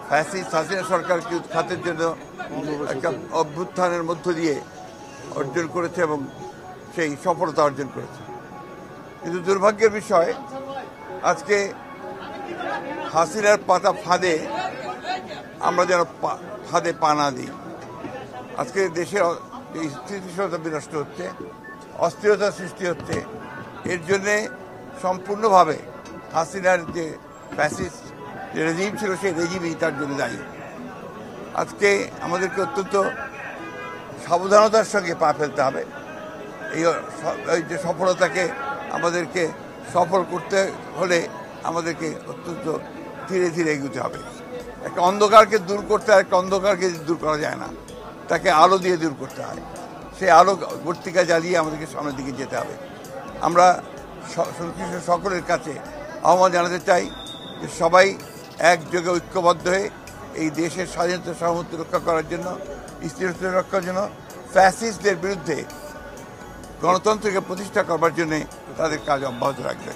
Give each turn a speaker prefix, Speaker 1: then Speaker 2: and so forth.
Speaker 1: Fascist Hasina সরকারকে উৎখাতের জন্য একটা অভ্যুত্থানের মধ্য দিয়ে অর্জন করেছে এবং সেই সফলতা অর্জন করেছে। কিন্তু দুর্ভাগ্যের বিষয় আজকে হাসিনার পাতা ফাঁদে আমরা যেন ফাঁদে পা না দিই। আজকে দেশে স্থিতিশীলতা বিনষ্ট হচ্ছে, অস্থিরতা সৃষ্টি হচ্ছে। এর জন্যে সম্পূর্ণভাবে হাসিনার যে ফ্যাসিস্ট যে রেজিম ছিল সেই রেজিমই তার জন্য দায়ী। আজকে আমাদেরকে অত্যন্ত সাবধানতার সঙ্গে পা ফেলতে হবে। এই যে সফলতাকে আমাদেরকে সফল করতে হলে আমাদেরকে অত্যন্ত ধীরে ধীরে এগোতে হবে। একটা অন্ধকারকে দূর করতে হয়, একটা অন্ধকারকে দূর করা যায় না, তাকে আলো দিয়ে দূর করতে হয়। সেই আলো বর্তিকা জ্বালিয়ে আমাদেরকে সামনের দিকে যেতে হবে। আমরা সংশ্লিষ্ট সকলের কাছে আহ্বান জানাতে চাই যে সবাই একযোগে ঐক্যবদ্ধ হয়ে এই দেশের স্বাধীনতা সার্বভৌমত্ব রক্ষা করার জন্য, স্থিরতা রক্ষার জন্য, ফ্যাসিস্টদের বিরুদ্ধে গণতন্ত্রকে প্রতিষ্ঠা করবার জন্য তাদের কাজ অব্যাহত রাখবে।